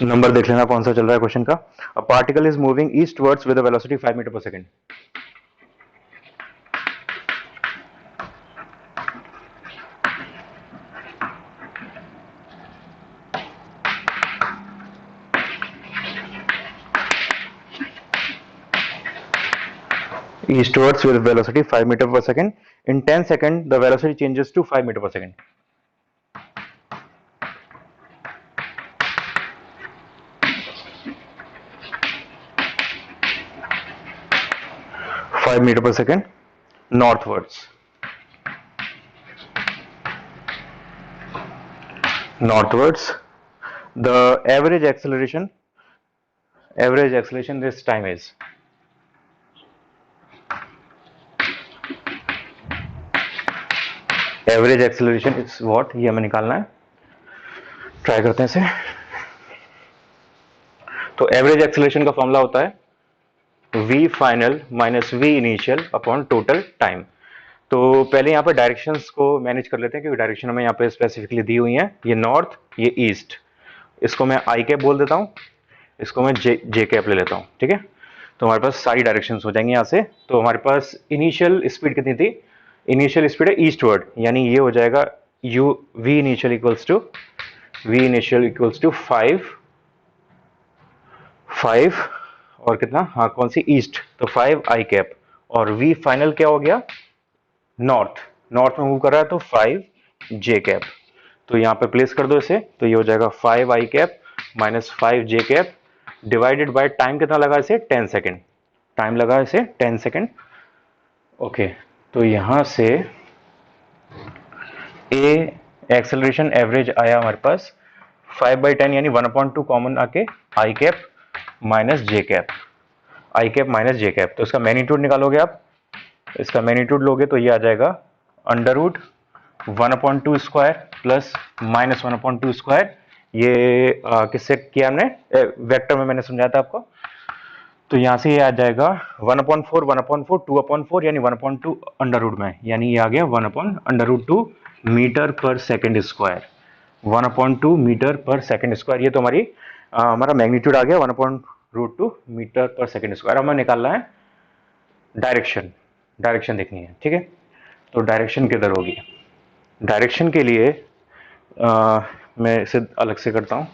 Number देख लेना कौन सा चल रहा है क्वेश्चन का। A particle is moving eastwards with a velocity 5 metre per second. Eastwards with velocity 5 meter per second. In 10 seconds, the velocity changes to 5 meter per second. 5 meter per second northwards. Northwards. The average acceleration this time is average acceleration is what, ये हमें निकालना है। Try करते हैं इसे। तो average acceleration का formula होता है v final minus v initial upon total time. तो पहले यहाँ पर डायरेक्शंस को मैनेज कर लेते हैं क्योंकि डायरेक्शन हमें यहाँ पे स्पेसिफिकली दी हुई है, ये नॉर्थ ये ईस्ट। इसको मैं आई कैप बोल देता हूँ, इसको मैं जे कैप ले लेता हूँ, ठीक है। तो हमारे पास सारी डायरेक्शंस हो जाएंगी यहाँ से। तो हमारे पास इनिशियल स्पीड कितनी थी, इनिशियल स्पीड है ईस्टवर्ड, यानी ये हो जाएगा u v initial equals to 5 और कितना, हाँ कौन सी, ईस्ट, तो 5 आई कैप और v फाइनल क्या हो गया, नॉर्थ में मूव कर रहा है तो 5 जे कैप। तो यहाँ पे प्लेस कर दो इसे, तो ये हो जाएगा 5 I cap minus 5 J cap divided by time कितना लगा इसे, 10 सेकेंड। टाइम लगा इसे 10 सेकेंड। ओके, तो यहां से ए एक्सेलरेशन एवरेज आया हमारे पास 5/10 यानी 1/2 कॉमन आके आई कैप माइनस जे कैप, आई कैप माइनस जे कैप। तो इसका मैग्नीट्यूड निकालोगे आप, इसका मैग्नीट्यूड लोगे तो ये आ जाएगा under root 1/2 square plus minus 1/2 square. ये किससे किया हमने, वेक्टर में मैंने समझाया था आपको। तो यहां से ये आ जाएगा 1/4 1/4 2/4 यानी 1/2 अंडर रूट में, यानी ये आ गया 1/√2 मीटर पर सेकेंड स्क्वायर, 1/2 मीटर पर सेकेंड स्क्वायर। ये तो हमारा मैग्नीट्यूड आ गया 1/√2 मीटर पर सेकेंड स्क्वायर। हमें निकालना है डायरेक्शन देखनी है, ठीक है। तो डायरेक्शन किधर होगी, डायरेक्शन के लिए मैं इसे अलग से करता हूं।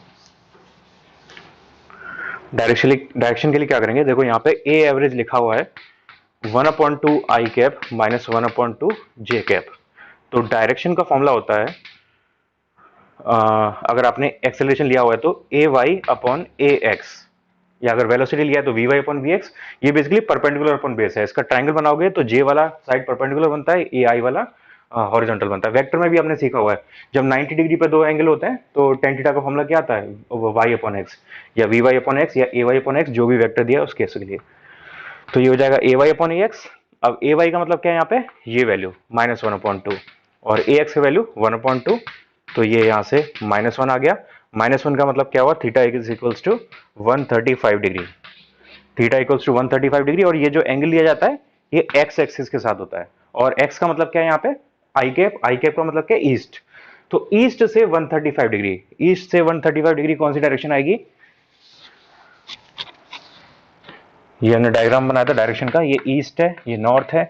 डायरेक्शन के लिए क्या करेंगे, देखो यहाँ पे ए एवरेज लिखा हुआ है 1/2 I cap minus 1/2 J cap. तो डायरेक्शन का फॉर्मूला होता है, अगर आपने एक्सेलरेशन लिया हुआ है तो A Y upon A X, या अगर वेलोसिटी लिया है तो V Y upon V X. ये बेसिकली परपेंडिकुलर अपॉन बेस है। इसका ट्रायंगल बनाओगे तो जे वाला साइड परपेंडिकुलर बनता है, ए आई वाला हॉरिजॉन्टल बनता है। वेक्टर में भी आपने सीखा हुआ है, जब 90 डिग्री पे दो एंगल होते हैं तो टेन थीटा का फॉर्मूला क्या आता है, वाई अपॉन एक्स या वी वाई अपॉन एक्स या ए वाई अपॉन एक्स, जो भी वेक्टर दिया है उस केस के लिए। तो ये हो जाएगा ए वाई अपॉन ए एक्स। अब ए वाई का मतलब क्या है यहाँ पे, ये वैल्यू -1/2 और ए एक्स का वैल्यू 1/2। तो ये यहाँ से -1 आ गया। -1 का मतलब क्या हुआ, theta is equals to 135 degree, theta equals to 135 degree. और ये जो एंगल लिया जाता है ये एक्स एक्सिस के साथ होता है, और एक्स का मतलब क्या है यहाँ पे, आई कैप का मतलब क्या है, ईस्ट। तो ईस्ट से 135 डिग्री, ईस्ट से 135 डिग्री कौन सी डायरेक्शन आएगी, ये हमने डायग्राम बनाया था डायरेक्शन का, ये ईस्ट है ये नॉर्थ है,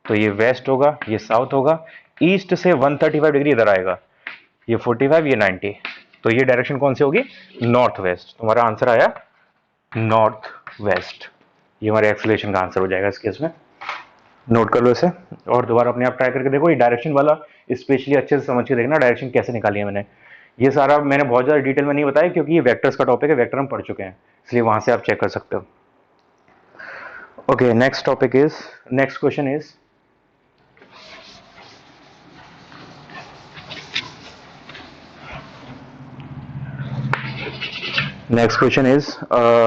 तो ये वेस्ट होगा ये साउथ होगा। ईस्ट से 135 डिग्री इधर आएगा, ये 45 ये 90, तो ये डायरेक्शन कौन सी होगी, नॉर्थ वेस्ट। तुम्हारा आंसर आया नॉर्थ वेस्ट, ये हमारे एक्सेलरेशन का आंसर हो जाएगा इस केस में। नोट कर लो इसे और दोबारा अपने आप ट्राई करके देखो। ये डायरेक्शन वाला स्पेशली अच्छे से समझ के देखना, डायरेक्शन कैसे निकाली है मैंने। ये सारा मैंने बहुत ज़्यादा डिटेल में नहीं बताया क्योंकि ये वेक्टर्स का टॉपिक है, वेक्टर हम पढ़ चुके हैं, इसलिए वहां से आप चेक कर सकते हो। Okay, next question is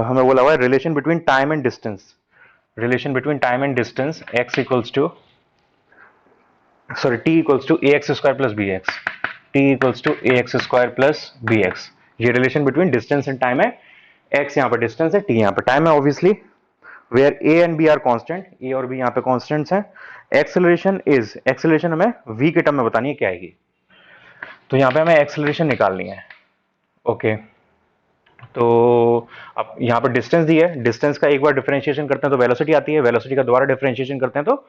हमें बोला हुआ है relation between time and distance, x equals to t equals to a x square plus b x, ये relation between distance and time है। x यहाँ पर डिस्टेंस है, t यहाँ पर टाइम है obviously. Where a and b are constant, a और b यहाँ पे कांस्टेंट्स हैं। एक्सेलरेशन हमें v के टर्म में बतानी है क्या आएगी। तो यहाँ पे हमें एक्सेलरेशन निकालनी है। ओके, तो अब यहाँ पर डिस्टेंस दी है, डिस्टेंस का एक बार डिफरेंशिएशन करते हैं तो वेलोसिटी आती है, वेलोसिटी का दोबारा डिफरेंशिएशन करते हैं तो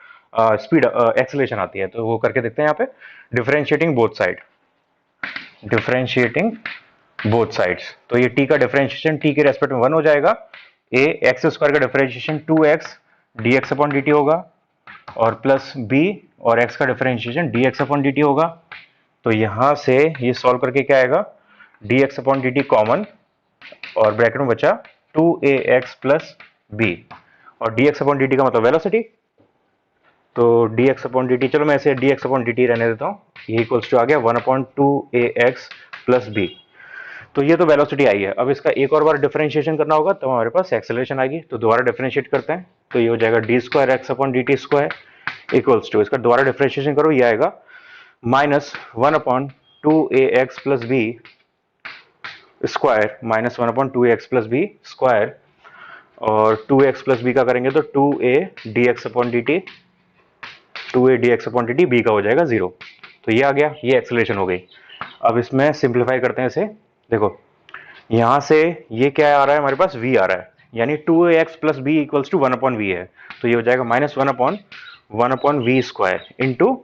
स्पीड एक्सेलरेशन आती है। तो वो करके देखते हैं यहाँ पे, differentiating both side, differentiating both sides. तो ये t का डिफरेंशिएशन t के रेस्पेक्ट में 1 हो जाएगा, a एक्स स्क्वायर का differentiation 2x dx upon dt होगा, और प्लस b और x का डिफरेंशिएशन dx अपॉन dt होगा। तो यहां से ये सॉल्व करके क्या आएगा, dx अपॉन dt कॉमन, और ब्रैकेट में बचा 2ax प्लस b, और dx अपॉन dt का मतलब वेलोसिटी। तो dx अपॉन dt, चलो मैं इसे dx अपॉन dt रहने देता हूँ, ये इक्वल्स टू आ गया 1/2ax प्लस b। तो ये तो वेलोसिटी आई है। अब इसका एक और बार डिफरेंशिएशन करना होगा तो हमारे पास एक्सेलरेशन आएगी। तो दोबारा डिफरेंशिएट करते हैं, तो ये हो जाएगा D square X upon D T square equals to, इसका दोबारा डिफरेंशिएशन करो, ये आएगा -1/2ax plus B square, -1/2ax plus B square, और 2x प्लस बी का करेंगे तो 2a dx upon dt, 2a dx upon dt, b का हो जाएगा 0। तो ये आ गया, ये एक्सेलरेशन हो गई। अब इसमें सिंप्लीफाई करते हैं इसे, देखो यहां से ये क्या आ रहा है, हमारे पास v आ रहा है, यानी 2ax plus B equals to 1/v है। तो ये हो जाएगा -1/1/v स्क्वायर इंटू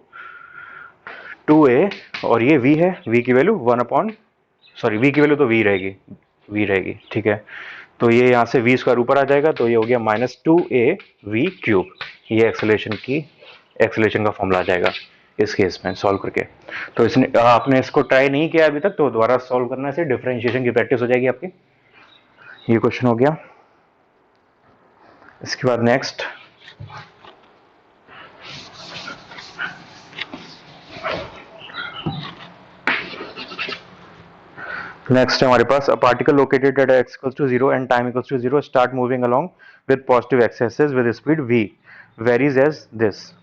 2a, और ये v है, v की वैल्यू v की वैल्यू तो v रहेगी, ठीक है। तो ये यहाँ से v स्क्वायर ऊपर आ जाएगा, तो ये हो गया -2a v क्यूब। ये एक्सेलरेशन का फॉर्मूला आ जाएगा इस केस में सॉल्व करके। तो इसने आपने इसको ट्राई नहीं किया अभी तक तो दोबारा सॉल्व करने से डिफरेंशिएशन की प्रैक्टिस हो जाएगी आपकी। ये क्वेश्चन हो गया। इसके बाद नेक्स्ट है हमारे पास, a particle located at x equals to 0 and time equals to 0 start moving along with positive x axis with speed v varies as this.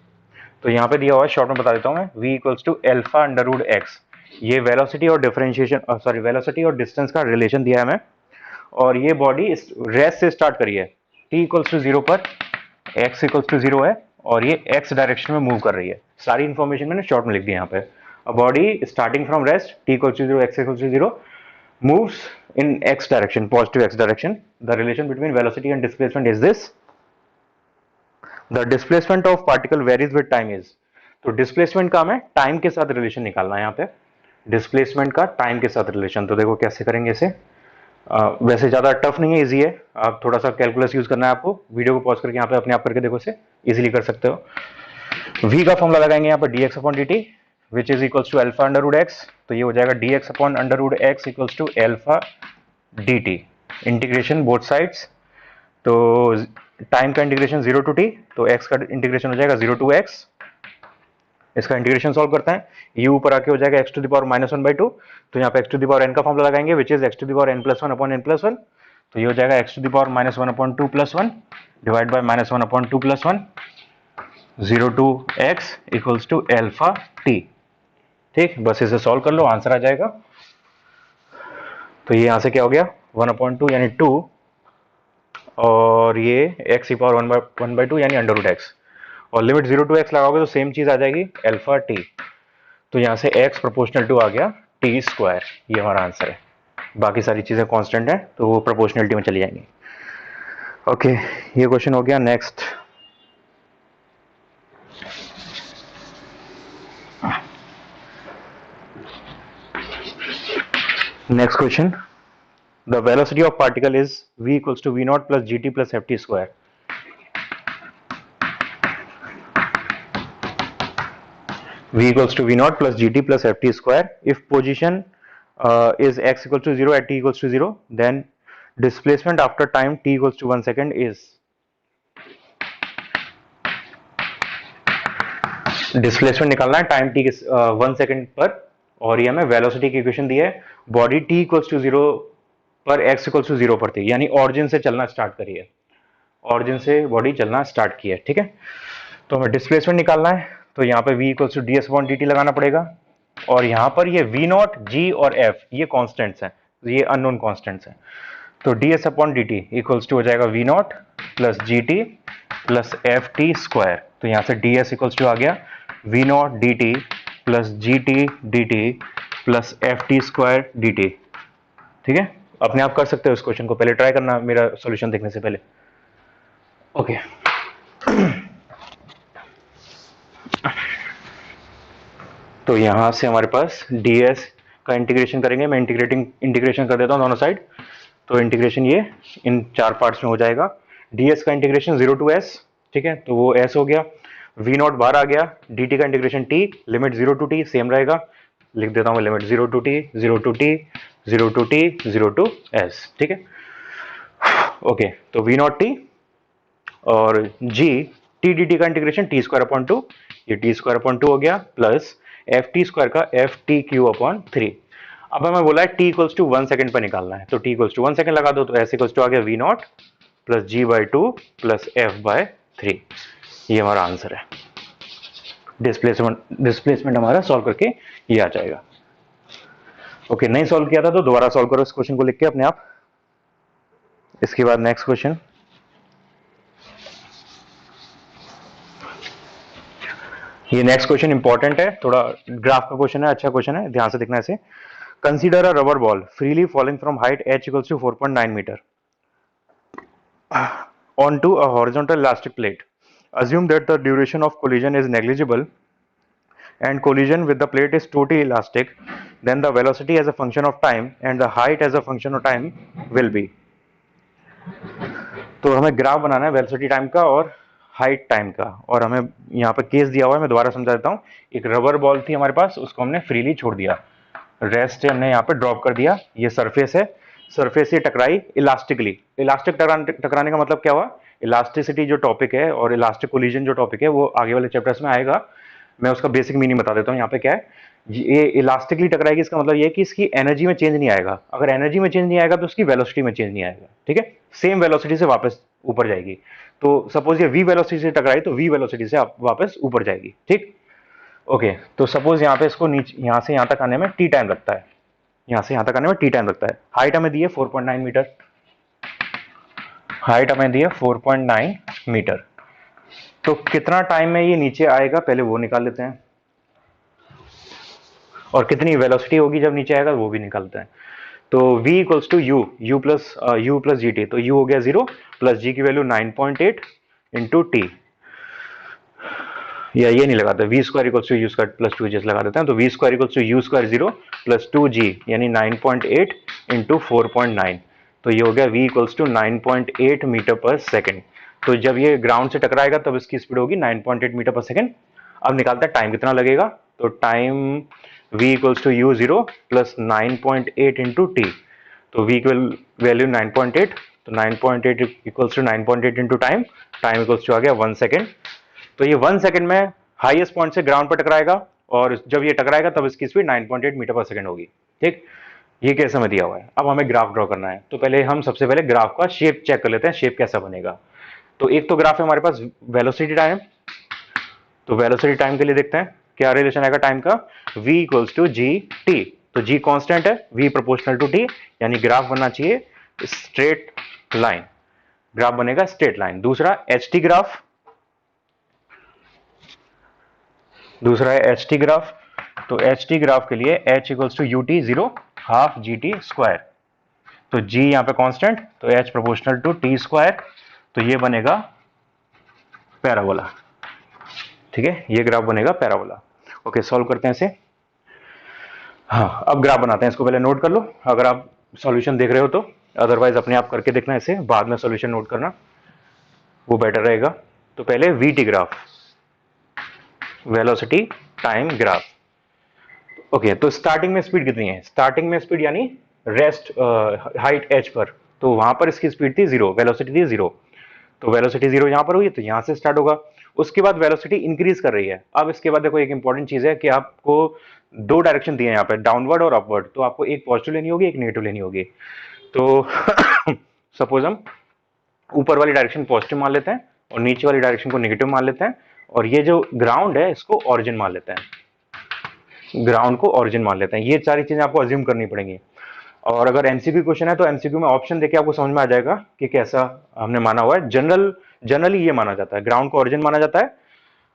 तो यहाँ पे दिया हुआ है, शॉर्ट में बता देता हूँ मैं, v equals to alpha under root x। ये वेलोसिटी और डिफरेंशिएशन वेलोसिटी और डिस्टेंस का रिलेशन दिया है हमें, और ये बॉडी रेस्ट से स्टार्ट करी है, t इक्वल्स टू 0 पर, x इक्वल्स टू 0 है, और ये x डायरेक्शन में मूव कर रही है। सारी इंफॉर्मेशन मैंने शॉर्ट में लिख दी यहाँ पे। A body starting from rest, t equals to 0, x equals to 0, moves in x direction, positive x direction. The relation between velocity and displacement is this. The displacement of particle varies with time is. तो displacement का हमें time के साथ relation निकालना है यहाँ पे, displacement का टाइम के साथ रिलेशन। तो देखो कैसे करेंगे इसे, वैसे ज़्यादा टफ नहीं है, इजी है। आप थोड़ा सा कैलकुलस यूज करना है आपको, वीडियो को पॉज करके यहाँ पे अपने आप करके देखो, इसे इजीली कर सकते हो। v का फॉर्मूला लगाएंगे यहाँ पर dx upon dt which is equals to alpha under root X. तो ये हो जाएगा dx upon under root X equals to alpha dt, integration both sides. तो टाइम का इंटीग्रेशन 0 टू t, तो x का इंटीग्रेशन हो जाएगा 0 टू x। इसका इंटीग्रेशन सॉल्व करते हैं, ये ऊपर आके हो जाएगा x टू द पावर -1/2। तो यहाँ पे x to the power n का फॉर्मूला लगाएंगे which is x to the power n+1 upon n+1। तो ये हो जाएगा x to the power -1/2 + 1 divide by -1/2 + 1, 0 to x equals to alpha t। ठीक, बस इसे सॉल्व कर लो, आंसर आ जाएगा। तो ये यहां से क्या हो गया, 1/2 यानी 2, और ये x की पावर 1/2 यानी अंडर रूट एक्स, और लिमिट 0 टू x लगाओगे तो सेम चीज आ जाएगी अल्फा t। तो यहां से x प्रोपोर्शनल टू आ गया t स्क्वायर, ये हमारा आंसर है। बाकी सारी चीजें कांस्टेंट है तो वो प्रोपोर्शनलिटी में चली जाएंगी। ओके, ये क्वेश्चन हो गया। Next question, the velocity of particle is v equals to v naught plus gt plus ft square. V equals to v naught plus gt plus ft square. If position is x equals to 0 at t equals to 0, then displacement after time t equals to 1 second is, displacement निकालना है time t के 1 second पर, और ये हमें velocity की equation दी है। Body t equals to 0 पर x इक्वल्स टू 0 पर थी, यानी ऑरिजिन से चलना स्टार्ट करी है, ऑरिजिन से बॉडी चलना स्टार्ट की है, ठीक है। तो हमें डिस्प्लेसमेंट निकालना है, तो यहाँ पे v equals to ds upon dt लगाना पड़ेगा, और यहाँ पर ये v नॉट, g और f ये कॉन्स्टेंट्स हैं, ये अननोन कॉन्स्टेंट्स हैं। तो ds upon dt equals to हो जाएगा v not plus gt plus F T square. तो यहाँ से ds इक्वल्स टू आ गया v not dt plus gt dt plus F T square dt, ठीक है। अपने आप कर सकते हो इस क्वेश्चन को, पहले ट्राई करना मेरा सॉल्यूशन देखने से पहले। ओके तो यहां से हमारे पास ds का इंटीग्रेशन करेंगे, मैं इंटीग्रेशन कर देता हूं दोनों साइड। तो इंटीग्रेशन ये इन 4 पार्ट्स में हो जाएगा। ds का इंटीग्रेशन 0 टू s, ठीक है, तो वो s हो गया। v नॉट बाहर आ गया, dt का integration t, limit 0 to t same रहेगा, लिख देता हूं limit 0 to t 0 to t 0 to t 0 to s, ठीक है। ओके तो v नॉट t और g t dt का इंटीग्रेशन t स्क्वायर अपॉन 2, ये t स्क्वायर अपॉन 2 हो गया, प्लस एफ टी स्क्वायर का एफ टी क्यू अपॉन 3। अब हमें बोला है t इक्वल्स टू 1 सेकंड पर निकालना है, तो t इक्वल्स टू 1 सेकंड लगा दो, तो ऐसे इक्वल्स टू आ गया v not plus g by 2 plus f by 3। ये हमारा आंसर है। डिस्प्लेसमेंट हमारा सॉल्व करके ये आ जाएगा। ओके नहीं सॉल्व किया था तो दोबारा सॉल्व करो इस क्वेश्चन को लिख के अपने आप। इसके बाद नेक्स्ट क्वेश्चन, ये नेक्स्ट क्वेश्चन इंपॉर्टेंट है, थोड़ा ग्राफ का क्वेश्चन है, अच्छा क्वेश्चन है, ध्यान से देखना इसे। Consider a rubber ball freely falling from height h equals to 4.9 metre onto a horizontal elastic plate. Assume that the duration of collision is negligible and collision with the plate is totally elastic, then the velocity as a function of time and the height as a function of time will be। तो हमें graph बनाना है velocity time का और height time का, और हमें यहाँ पे केस दिया हुआ है, मैं दोबारा समझा देता हूँ। एक रबर बॉल थी हमारे पास, उसको हमने फ्रीली छोड़ दिया, रेस्ट हमने यहाँ पे ड्रॉप कर दिया, ये सरफेस है, सरफेस से टकराई इलास्टिकली। इलास्टिक टकराने का मतलब क्या हुआ, इलास्टिसिटी जो टॉपिक है और इलास्टिक कोलिजन जो टॉपिक है वो आगे वाले चैप्टर्स में आएगा, मैं उसका बेसिक मीनिंग बता देता हूँ। यहाँ पे क्या है, ये इलास्टिकली टकराएगी, इसका मतलब ये है कि इसकी एनर्जी में चेंज नहीं आएगा, अगर एनर्जी में चेंज नहीं आएगा तो उसकी वेलोसिटी में चेंज नहीं आएगा, ठीक है, सेम वेलोसिटी से वापस ऊपर जाएगी। तो सपोज ये v वेलोसिटी से टकराई तो v वेलोसिटी से वापस ऊपर जाएगी, ठीक। ओके तो सपोज यहाँ पे इसको नीचे यहाँ से यहाँ तक आने में t टाइम लगता है, यहाँ से यहाँ तक आने में t टाइम लगता है। हाइट हमें दी है 4.9 मीटर, हाइट हमें दी है 4.9 मीटर, तो कितना टाइम में ये नीचे आएगा पहले वो निकाल लेते हैं, और कितनी वेलोसिटी होगी जब नीचे आएगा वो भी निकालते हैं। तो v equals to U plus G T, तो u हो गया 0 प्लस g की वैल्यू 9.8 इंटू टी, या ये नहीं लगाते, V square equals to U square plus 2g लगा देते हैं, तो V square equals to U square 0 plus 2g यानी 9.8 इंटू 4.9, तो ये हो गया v इक्वल्स टू 9.8 मीटर पर सेकेंड। तो जब ये ग्राउंड से टकराएगा तब इसकी स्पीड होगी 9.8 मीटर पर सेकेंड। अब निकालते हैं टाइम कितना लगेगा, तो time v equals to u 0 plus 9.8 into t, तो v की वैल्यू 9.8, तो 9.8 equals to 9.8 into time, time equals to आ गया 1 सेकेंड। तो ये 1 सेकंड में हाईएस्ट पॉइंट से ग्राउंड पर टकराएगा, और जब ये टकराएगा तब इसकी स्पीड 9.8 मीटर पर सेकंड होगी, ठीक। ये कैसे हमें दिया हुआ है, अब हमें ग्राफ ड्रॉ करना है, तो पहले हम सबसे पहले ग्राफ का शेप चेक कर लेते हैं, शेप कैसा बनेगा। तो एक तो ग्राफ है हमारे पास वेलोसिटी टाइम, तो वेलोसिटी टाइम के लिए देखते हैं क्या रिलेशन आएगा टाइम का, v equals to G T, तो g कांस्टेंट है, v प्रोपोर्शनल टू t, यानी ग्राफ बनना चाहिए स्ट्रेट लाइन, ग्राफ बनेगा स्ट्रेट लाइन। दूसरा एच टी ग्राफ, दूसरा है एच टी ग्राफ, तो एच टी ग्राफ के लिए h equals to U T 0 half G T square, तो g यहाँ पे कांस्टेंट, तो h proportional to t square, तो ये बनेगा पैराबोला, ठीक है, ये ग्राफ बनेगा पैराबोला। ओके सॉल्व करते हैं इसे। हाँ अब ग्राफ बनाते हैं, इसको पहले नोट कर लो अगर आप सॉल्यूशन देख रहे हो तो, अदरवाइज अपने आप करके देखना इसे, बाद में सॉल्यूशन नोट करना वो बेटर रहेगा। तो पहले we T graph, velocity time graph. Okay तो स्टार्टिंग में स्पीड कितनी है, स्टार्टिंग में स्पीड यानी रेस्ट हाइट एच पर, तो वहां पर इसकी स्पीड थी 0, वेलोसिटी थी 0, तो वेलोसिटी 0 यहां पर हुई, तो यहां से स्टार्ट होगा। उसके बाद वेलोसिटी इंक्रीज कर रही है। अब इसके बाद देखो एक इंपॉर्टेंट चीज है कि आपको दो डायरेक्शन दिए हैं यहाँ पे, डाउनवर्ड और अपवर्ड, तो आपको एक पॉजिटिव लेनी होगी एक नेगेटिव लेनी होगी। तो सपोज हम ऊपर वाली डायरेक्शन पॉजिटिव मान लेते हैं और नीचे वाली डायरेक्शन को नेगेटिव मान लेते हैं, और ये जो ग्राउंड है इसको ऑरिजिन मान लेते हैं, ग्राउंड को ऑरिजिन मान लेते हैं। ये सारी चीजें आपको अज्यूम करनी पड़ेंगी, और अगर एमसीक्यू क्वेश्चन है तो एमसीक्यू में ऑप्शन देके आपको समझ में आ जाएगा कि कैसा हमने माना हुआ है। जनरली ये माना जाता है, ग्राउंड को ऑरिजिन माना जाता है,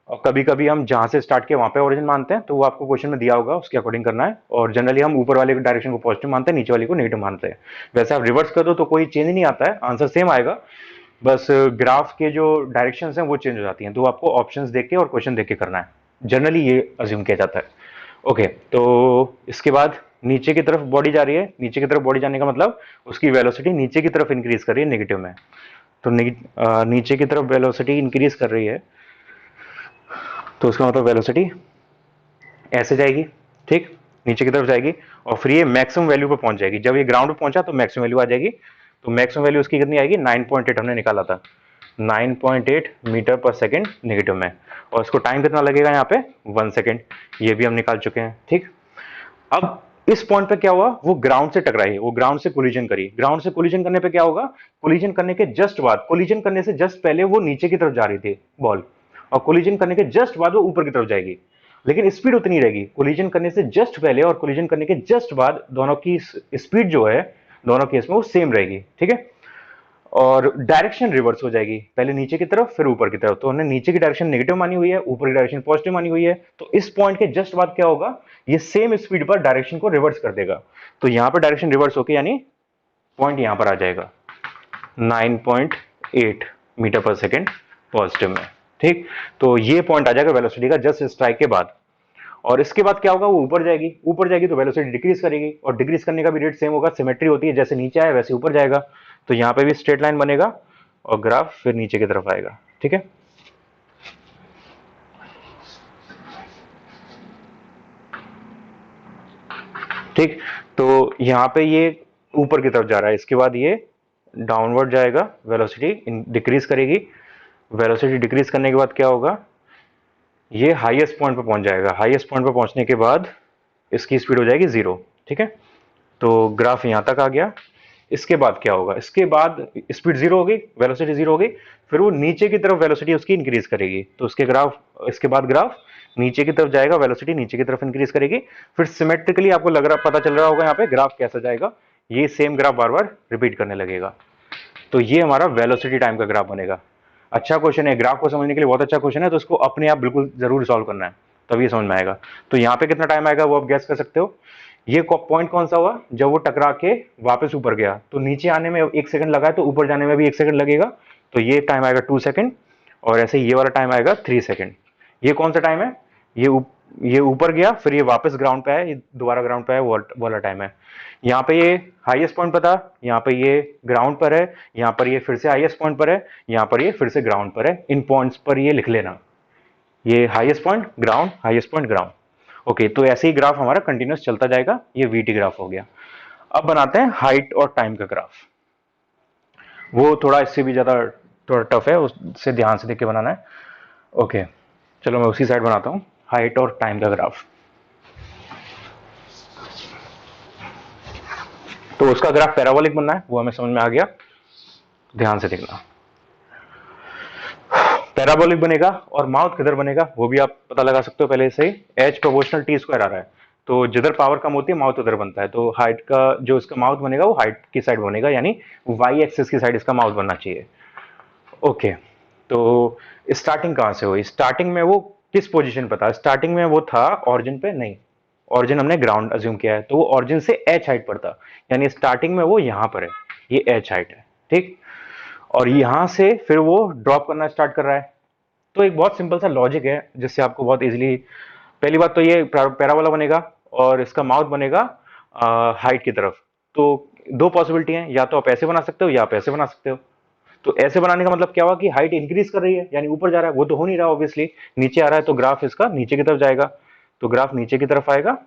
और कभी कभी हम जहां से स्टार्ट किया वहां पे ओरिजिन मानते हैं, तो वो आपको क्वेश्चन में दिया होगा, उसके अकॉर्डिंग करना है। और जनरली हम ऊपर वाले डायरेक्शन को पॉजिटिव मानते हैं, नीचे वाले को नेगेटिव मानते हैं। वैसे आप रिवर्स कर दो तो कोई चेंज नहीं आता है, आंसर सेम आएगा, बस ग्राफ के जो डायरेक्शंस हैं वो चेंज हो जाती हैं। तो आपको ऑप्शंस देख के और क्वेश्चन देख के करना है, जनरली ये अज्यूम किया जाता है। ओके, तो इसके बाद नीचे की तरफ बॉडी जा रही है, नीचे की तरफ बॉडी जाने का मतलब उसकी वेलोसिटी नीचे की तरफ इंक्रीज कर रही है नेगेटिव में। तो नीचे की तरफ वेलोसिटी इंक्रीज कर रही है, तो उसका मतलब वेलोसिटी ऐसे जाएगी, ठीक, नीचे की तरफ जाएगी, और फिर ये मैक्सिमम वैल्यू पे पहुंच जाएगी। जब ये ग्राउंड पे पहुंचा तो मैक्सिमम वैल्यू आ जाएगी। तो मैक्सिमम वैल्यू उसकी कितनी आएगी, 9.8 हमने निकाला था, 9.8 मीटर पर सेकेंड नेगेटिव में। और इसको टाइम कितना लगेगा यहाँ पे, 1 सेकेंड, ये भी हम निकाल चुके हैं, ठीक। अब इस पॉइंट पे क्या हुआ, वो ग्राउंड से टकराई, वो ग्राउंड से कोलिजन करी। ग्राउंड से कोलिजन करने पे क्या होगा, कोलिजन करने के जस्ट बाद, कोलिजन करने से जस्ट पहले वो नीचे की तरफ जा रही थी बॉल, और कोलिजन करने के जस्ट बाद वो ऊपर की तरफ जाएगी, लेकिन स्पीड उतनी रहेगी। कोलिजन करने से जस्ट पहले और कोलिजन करने के जस्ट बाद दोनों की स्पीड जो है दोनों केस में वो सेम रहेगी, ठीक है। और डायरेक्शन रिवर्स हो जाएगी, पहले नीचे की तरफ फिर ऊपर की तरफ। तो हमने नीचे की डायरेक्शन नेगेटिव मानी हुई है, ऊपर की डायरेक्शन पॉजिटिव मानी हुई है। तो इस पॉइंट के जस्ट बाद क्या होगा, ये सेम स्पीड पर डायरेक्शन को रिवर्स कर देगा। तो यहां पर डायरेक्शन रिवर्स होकर यानी पॉइंट यहां पर आ जाएगा 9.8 मीटर पर सेकेंड पॉजिटिव में, ठीक। तो ये पॉइंट आ जाएगा वेलोसिटी का जस्ट स्ट्राइक के बाद। और इसके बाद क्या होगा, वो ऊपर जाएगी, ऊपर जाएगी तो वेलोसिटी डिक्रीज करेगी, और डिक्रीज करने का भी रेट सेम होगा, सिमेट्री होती है, जैसे नीचे आया वैसे ऊपर जाएगा। तो यहां पे भी स्ट्रेट लाइन बनेगा और ग्राफ फिर नीचे की तरफ आएगा, ठीक है। ठीक, तो यहां पे ये ऊपर की तरफ जा रहा है, इसके बाद ये डाउनवर्ड जाएगा, वेलोसिटी डिक्रीज करेगी। वेलोसिटी डिक्रीज करने के बाद क्या होगा, ये हाईएस्ट पॉइंट पे पहुंच जाएगा। हाईएस्ट पॉइंट पे पहुंचने के बाद इसकी स्पीड हो जाएगी 0, ठीक है। तो ग्राफ यहां तक आ गया। इसके बाद क्या होगा, इसके बाद स्पीड 0 हो गई, वेलोसिटी 0 हो गई, फिर वो नीचे की तरफ वेलोसिटी उसकी इंक्रीज करेगी। तो उसके ग्राफ, इसके बाद ग्राफ नीचे की तरफ जाएगा, वेलोसिटी नीचे की तरफ इंक्रीज करेगी। फिर सिमेट्रिकली आपको लग रहा, पता चल रहा होगा यहाँ पे ग्राफ कैसा जाएगा, ये सेम ग्राफ बार बार रिपीट करने लगेगा। तो ये हमारा वेलोसिटी टाइम का ग्राफ बनेगा। अच्छा क्वेश्चन है, ग्राफ को समझने के लिए बहुत अच्छा क्वेश्चन है, तो इसको अपने आप बिल्कुल जरूर सॉल्व करना है, तभी समझ में आएगा। तो यहाँ पे कितना टाइम आएगा वो आप गैस कर सकते हो। ये पॉइंट कौन सा हुआ, जब वो टकरा के वापस ऊपर गया, तो नीचे आने में 1 सेकंड लगा है, तो ऊपर जाने में भी 1 सेकंड लगेगा, तो ये टाइम आएगा 2 सेकंड। और ऐसे ये वाला टाइम आएगा 3 सेकंड। ये कौन सा टाइम है, ये ऊपर गया, फिर ये वापस ग्राउंड पे है, ये दोबारा ग्राउंड पे है, वो वाला टाइम है। यहाँ पे ये हाईएस्ट पॉइंट पर था, यहाँ पे ये ग्राउंड पर है, यहाँ पर ये फिर से हाईएस्ट पॉइंट पर है, यहाँ पर ये फिर से ग्राउंड पर है। इन पॉइंट्स पर ये लिख लेना, ये highest point ground, highest point ground. Okay, तो ऐसे ही ग्राफ हमारा कंटिन्यूस चलता जाएगा। ये वीटी ग्राफ हो गया। अब बनाते हैं हाइट और टाइम का ग्राफ। वो थोड़ा इससे भी ज्यादा थोड़ा टफ है, उससे ध्यान से देख के बनाना है। ओके, चलो मैं उसी साइड बनाता हूँ, हाइट और टाइम का ग्राफ। तो उसका ग्राफ पैराबोलिक बनना है, वो हमें समझ में आ गया, ध्यान से देखना। पैराबोलिक बनेगा, और माउथ किधर बनेगा वो भी आप पता लगा सकते हो पहले से ही, एच प्रोपोर्शनल टी स्क्वायर आ रहा है, तो जिधर पावर कम होती है माउथ उधर बनता है। तो हाइट का जो इसका माउथ बनेगा वो हाइट की साइड बनेगा, यानी वाई एक्सिस की साइड इसका माउथ बनना चाहिए। ओके, तो स्टार्टिंग कहां से हुई, स्टार्टिंग में वो किस पोजीशन पर था, स्टार्टिंग में वो था ऑरिजिन पे, नहीं, ऑरिजिन हमने ग्राउंड अज्यूम किया है, तो वो ऑरिजिन से एच हाइट पर था, यानी स्टार्टिंग में वो यहां पर है, ये एच हाइट है, ठीक। और यहां से फिर वो ड्रॉप करना स्टार्ट कर रहा है। तो एक बहुत सिंपल सा लॉजिक है जिससे आपको बहुत इजीली, पहली बात तो ये पैराबोला बनेगा और इसका माउथ बनेगा हाइट की तरफ। तो दो पॉसिबिलिटी हैं, या तो आप ऐसे बना सकते हो या आप ऐसे बना सकते हो। तो ऐसे बनाने का मतलब क्या हुआ कि हाइट इंक्रीज कर रही है, यानी ऊपर जा रहा है, वो तो हो नहीं रहा ऑब्वियसली, नीचे आ रहा है, तो ग्राफ इसका नीचे की तरफ जाएगा। तो ग्राफ नीचे की तरफ आएगा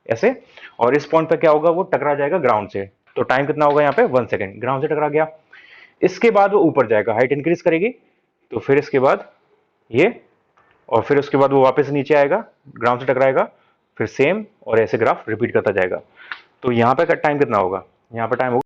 ऐसे, और इस पॉइंट पे क्या होगा, वो टकरा जाएगा ग्राउंड से। तो टाइम कितना होगा यहाँ पे, 1 सेकेंड, ग्राउंड से टकरा गया। इसके बाद वो ऊपर जाएगा, हाइट इंक्रीज करेगी, तो फिर इसके बाद ये, और फिर उसके बाद वो वापस नीचे आएगा, ग्राउंड से टकराएगा, फिर सेम, और ऐसे ग्राफ रिपीट करता जाएगा। तो यहाँ पे टाइम कितना होगा, यहाँ पे टाइम होगा